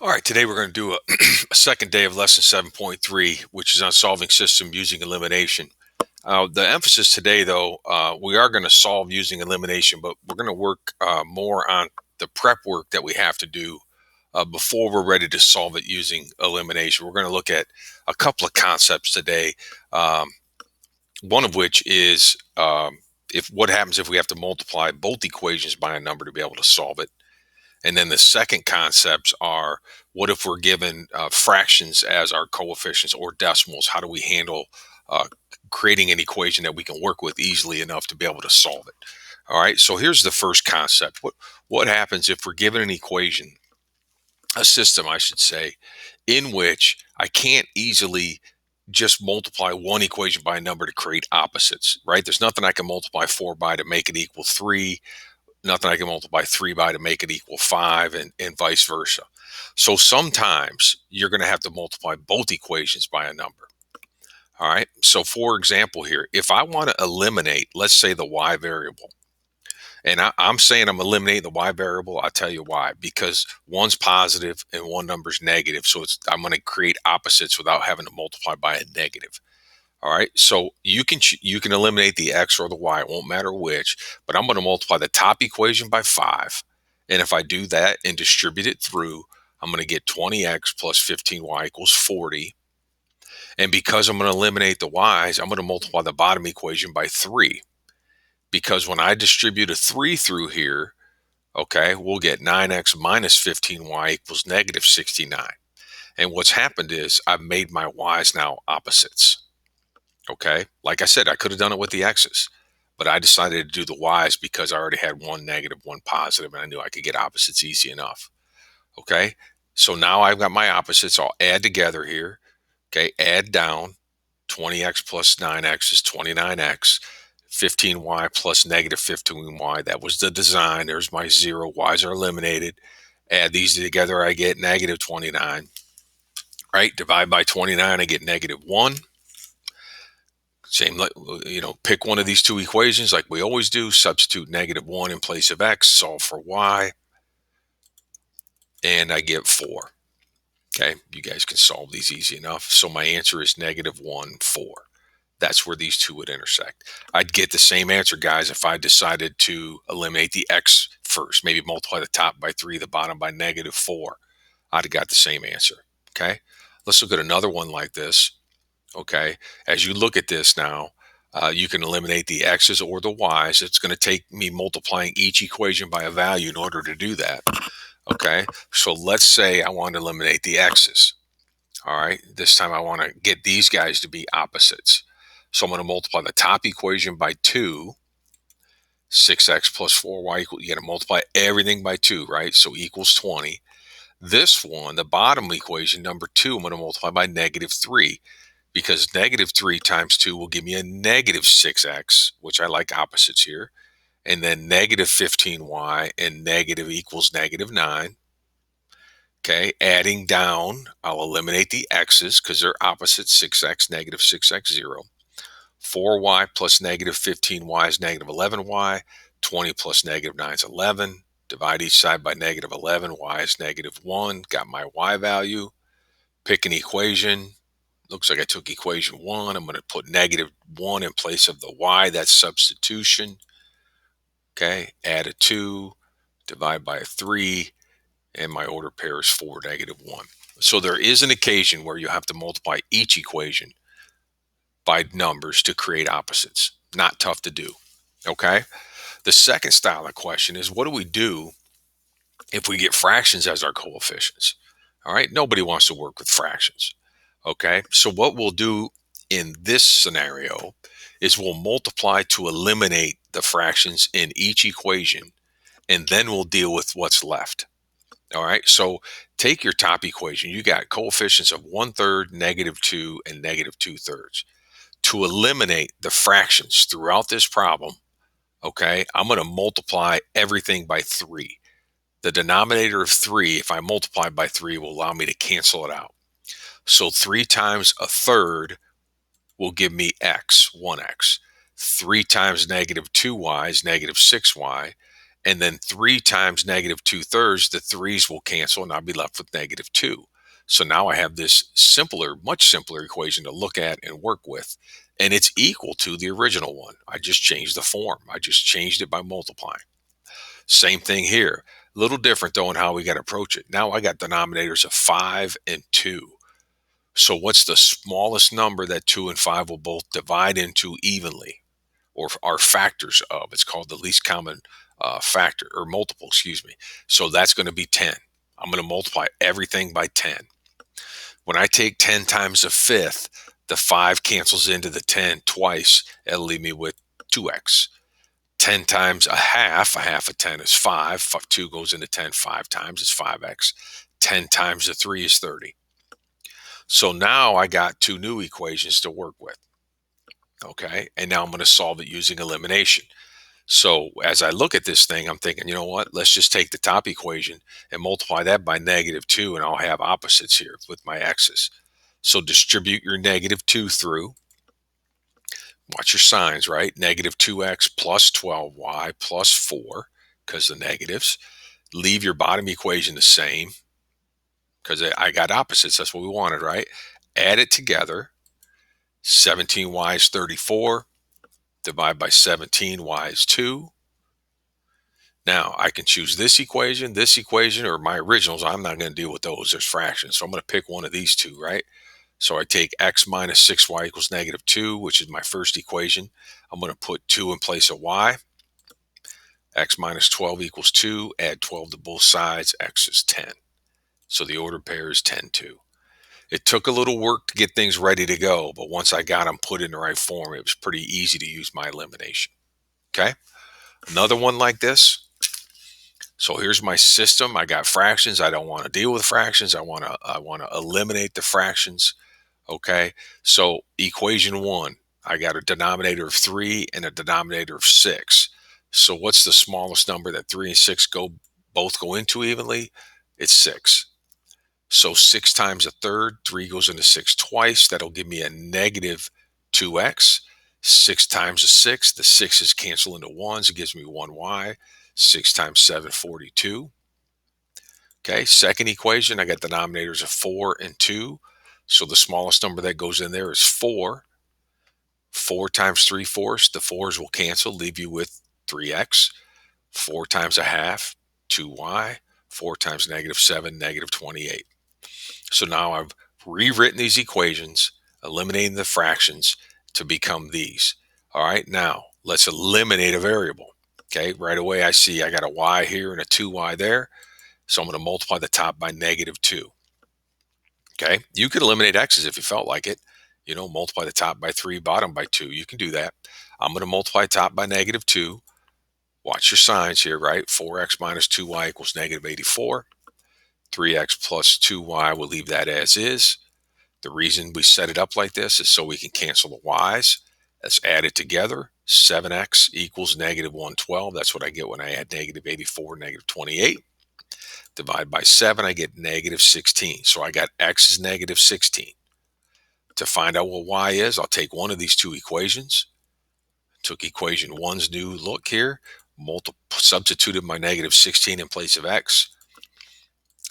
All right, today we're going to do a second day of lesson 7.3, which is on solving system using elimination. The emphasis today, though, we are going to solve using elimination, but we're going to work more on the prep work that we have to do before we're ready to solve it using elimination. We're going to look at a couple of concepts today, um, one of which is if what happens if we have to multiply both equations by a number to be able to solve it. And then the second concepts are what if we're given fractions as our coefficients or decimals? How do we handle uh, creating an equation that we can work with easily enough to be able to solve it? All right, so here's the first concept. What happens if we're given an equation, a system, I should say, in which I can't easily just multiply one equation by a number to create opposites, right? There's nothing I can multiply 4 by to make it equal 3, nothing I can multiply 3 by to make it equal 5, and vice versa. So sometimes you're going to have to multiply both equations by a number. All right. So for example, here, if I want to eliminate, let's say the y variable, and I'm saying I'm eliminating the y variable, I'll tell you why. Because one's positive and one number's negative. So I'm going to create opposites without having to multiply by a negative. All right, so you can eliminate the x or the y. It won't matter which, but I'm going to multiply the top equation by 5, and if I do that and distribute it through, I'm going to get 20x plus 15y equals 40. And because I'm going to eliminate the y's, I'm going to multiply the bottom equation by 3. Because when I distribute a 3 through here, okay, we'll get 9x minus 15y equals negative 69. And what's happened is I've made my y's now opposites. Okay. Like I said, I could have done it with the X's, but I decided to do the Y's because I already had one negative, one positive, and I knew I could get opposites easy enough. Okay. So now I've got my opposites. I'll add together here. Okay. Add down 20x plus 9x is 29x. 15y plus negative 15y. That was the design. There's my 0. Y's are eliminated. Add these together. I get negative 29. Right. Divide by 29. I get negative 1. Same, pick one of these two equations like we always do, substitute negative 1 in place of x, solve for y, and I get 4. Okay, you guys can solve these easy enough. So my answer is negative 1, 4. That's where these two would intersect. I'd get the same answer, guys, if I decided to eliminate the x first, maybe multiply the top by 3, the bottom by negative 4. I'd have got the same answer. Okay, let's look at another one like this. Okay, as you look at this now, you can eliminate the x's or the y's. It's going to take me multiplying each equation by a value in order to do that. Okay, so let's say I want to eliminate the x's. All right, this time I want to get these guys to be opposites. So I'm going to multiply the top equation by 2, 6x plus 4y equal. You got to multiply everything by 2, right? So equals 20. This one, the bottom equation, number 2, I'm going to multiply by negative 3 because negative 3 times 2 will give me a negative 6x, which I like opposites here, and then negative 15y and negative equals negative 9. Okay, adding down, I'll eliminate the x's because they're opposite, 6x, negative 6x, 0. 4y plus negative 15y is negative 11y. 20 plus negative 9 is 11. Divide each side by negative 11. Y is negative 1. Got my y value. Pick an equation. Looks like I took equation 1. I'm going to put negative 1 in place of the y. That's substitution. Okay. Add a 2. Divide by a 3. And my order pair is 4, negative 1. So there is an occasion where you have to multiply each equation by numbers to create opposites. Not tough to do. Okay. The second style of question is what do we do if we get fractions as our coefficients? All right. Nobody wants to work with fractions. Okay. So what we'll do in this scenario is we'll multiply to eliminate the fractions in each equation, and then we'll deal with what's left. All right. So take your top equation. You got coefficients of 1/3, negative 2, and negative 2/3. To eliminate the fractions throughout this problem, okay, I'm going to multiply everything by 3. The denominator of 3, if I multiply by 3, will allow me to cancel it out. So 3 times a third will give me x, 1x. 3 times negative 2y is negative 6y. And then 3 times negative 2/3, the 3's will cancel and I'll be left with negative 2. So now I have this simpler, much simpler equation to look at and work with. And it's equal to the original one. I just changed the form. I just changed it by multiplying. Same thing here. A little different though in how we got to approach it. Now I got denominators of 5 and 2. So what's the smallest number that 2 and 5 will both divide into evenly, or are factors of? It's called the least common factor, or multiple, excuse me. So that's going to be 10. I'm going to multiply everything by 10. When I take 10 times a fifth, the 5 cancels into the 10 twice. It'll leave me with 2x. 10 times a half of 10 is 5. 2 goes into 10 5 times, is 5x. 10 times a 3 is 30. So now I got two new equations to work with. Okay, and now I'm going to solve it using elimination. So as I look at this thing, I'm thinking, you know what? Let's just take the top equation and multiply that by negative 2, and I'll have opposites here with my x's. So distribute your negative 2 through. Watch your signs, right? Negative 2x plus 12y plus 4, because the negatives. Leave your bottom equation the same, because I got opposites. That's what we wanted, right? Add it together. 17y is 34. Divide by 17, y is 2. Now, I can choose this equation, or my originals. I'm not going to deal with those. There's fractions. So I'm going to pick one of these two, right? So I take x minus 6y equals negative 2, which is my first equation. I'm going to put 2 in place of y. X minus 12 equals 2. Add 12 to both sides. X is 10. So the ordered pair is 10, 2. It took a little work to get things ready to go, but once I got them put in the right form, it was pretty easy to use my elimination. Okay? Another one like this. So here's my system. I got fractions. I don't want to deal with fractions. I want to eliminate the fractions. Okay? So equation 1, I got a denominator of 3 and a denominator of 6. So what's the smallest number that 3 and 6 both go into evenly? It's 6. So 6 times a third, 3 goes into 6 twice. That'll give me a negative 2x. 6 times a sixth, the 6's cancel into 1s. It gives me 1y. 6 times 7, 42. Okay, second equation, I got denominators of 4 and 2. So the smallest number that goes in there is 4. 4 times 3/4, the 4's will cancel, leave you with 3x. 4 times a half, 2y. 4 times negative 7, negative 28. So now I've rewritten these equations, eliminating the fractions to become these. All right, now let's eliminate a variable. Okay, right away I see I got a y here and a 2y there. So I'm going to multiply the top by negative 2. Okay, you could eliminate x's if you felt like it. You know, multiply the top by 3, bottom by 2. You can do that. I'm going to multiply top by negative 2. Watch your signs here, right? 4x minus 2y equals negative 84. 3x plus 2y, we'll leave that as is. The reason we set it up like this is so we can cancel the y's. Let's add it together. 7x equals negative 112. That's what I get when I add negative 84, negative 28. Divide by 7, I get negative 16. So I got x is negative 16. To find out what y is, I'll take one of these two equations. Took equation 1's new look here. Substituted my negative 16 in place of x.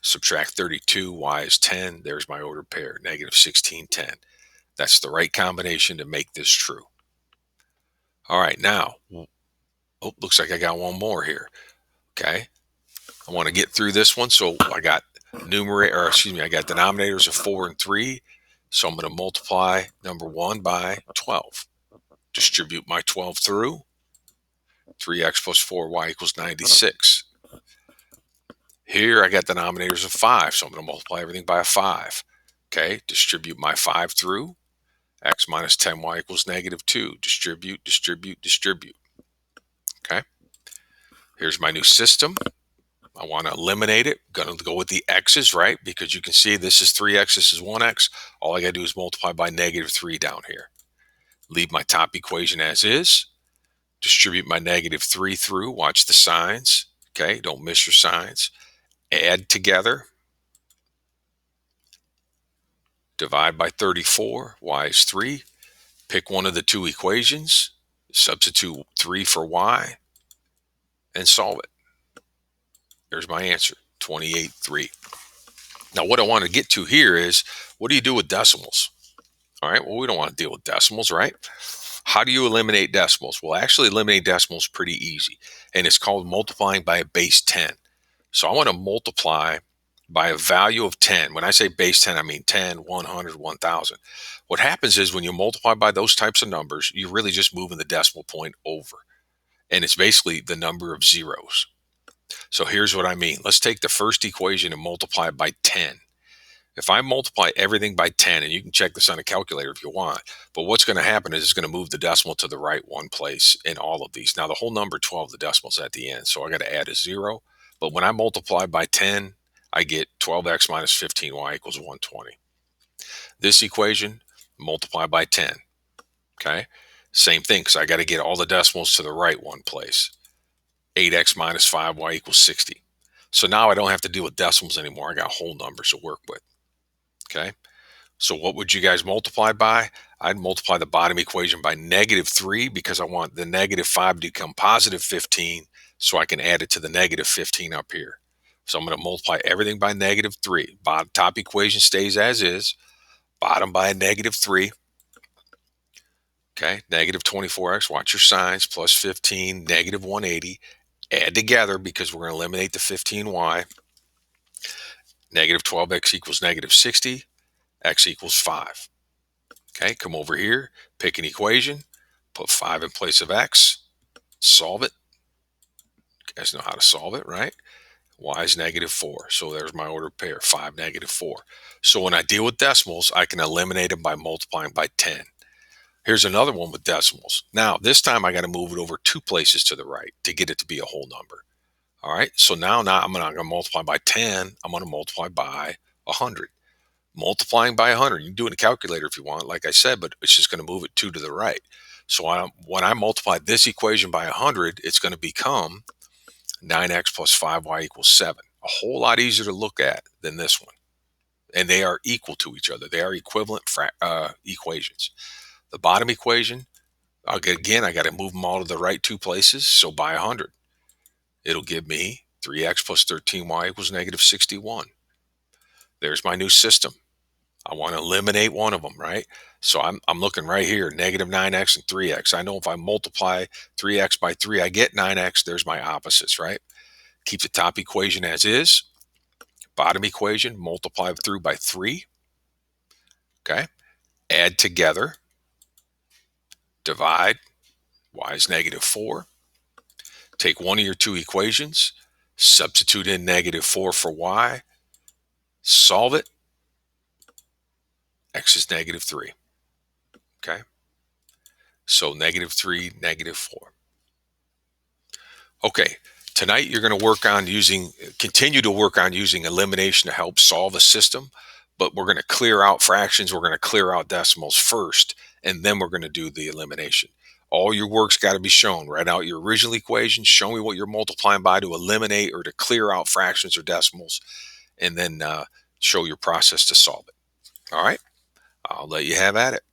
Subtract 32, y is 10. There's my ordered pair, negative 16, 10. That's the right combination to make this true. All right, now, looks like I got one more here. Okay, I want to get through this one. So I got I got denominators of 4 and 3. So I'm going to multiply number 1 by 12. Distribute my 12 through. 3x plus 4y equals 96. Here I got denominators of 5, so I'm going to multiply everything by a 5. Okay, distribute my 5 through. X minus 10y equals negative 2. Distribute, distribute, distribute. Okay, here's my new system. I want to eliminate it. Going to go with the x's, right? Because you can see this is 3x, this is 1x. All I got to do is multiply by negative 3 down here. Leave my top equation as is. Distribute my negative 3 through. Watch the signs. Okay, don't miss your signs. Add together. Divide by 34. Y is 3. Pick one of the two equations. Substitute 3 for y. And solve it. There's my answer, 28.3. Now, what I want to get to here is, what do you do with decimals? All right, well, we don't want to deal with decimals, right? How do you eliminate decimals? Well, actually, eliminate decimals pretty easy, and it's called multiplying by a base 10. So I want to multiply by a value of 10. When I say base 10, I mean 10, 100, 1000. What happens is when you multiply by those types of numbers, you're really just moving the decimal point over, and it's basically the number of zeros. So here's what I mean. Let's take the first equation and multiply it by 10. If I multiply everything by 10, and you can check this on a calculator if you want, but what's going to happen is it's going to move the decimal to the right one place in all of these. Now, the whole number 12, the decimal's at the end, so I got to add a 0. But when I multiply by 10, I get 12x minus 15y equals 120. This equation, multiply by 10. Okay? Same thing, because I got to get all the decimals to the right one place. 8x minus 5y equals 60. So now I don't have to deal with decimals anymore. I got whole numbers to work with. Okay? So what would you guys multiply by? I'd multiply the bottom equation by -3 because I want the -5 to become positive 15 so I can add it to the -15 up here. So I'm going to multiply everything by -3. Top equation stays as is. Bottom by a -3. Okay, -24x, watch your signs, plus 15, -180. Add together because we're going to eliminate the 15y. -12x equals -60. X equals 5. Okay, come over here, pick an equation, put 5 in place of x, solve it. You guys know how to solve it, right? Y is -4. So there's my ordered pair, 5, -4. So when I deal with decimals, I can eliminate them by multiplying by 10. Here's another one with decimals. Now, this time I got to move it over 2 places to the right to get it to be a whole number. All right, so now I'm not going to multiply by 10. I'm going to multiply by 100. Multiplying by 100, you can do it in a calculator if you want, like I said, but it's just going to move it 2 to the right. So when I multiply this equation by 100, it's going to become 9x plus 5y equals 7. A whole lot easier to look at than this one. And they are equal to each other. They are equivalent equations. The bottom equation, I got to move them all to the right 2 places. So by 100, it'll give me 3x plus 13y equals -61. There's my new system. I want to eliminate one of them, right? So I'm looking right here, -9x and 3x. I know if I multiply 3x by 3, I get 9x. There's my opposites, right? Keep the top equation as is. Bottom equation, multiply through by 3. Okay. Add together. Divide. Y is -4. Take one of your 2 equations. Substitute in -4 for y. Solve it. X is -3. Okay. So -3, -4. Okay, tonight you're going to continue to work on using elimination to help solve a system, but we're going to clear out fractions, we're going to clear out decimals first, and then we're going to do the elimination. All your work's got to be shown. Write out your original equation, show me what you're multiplying by to eliminate or to clear out fractions or decimals, and then show your process to solve it. All right, I'll let you have at it.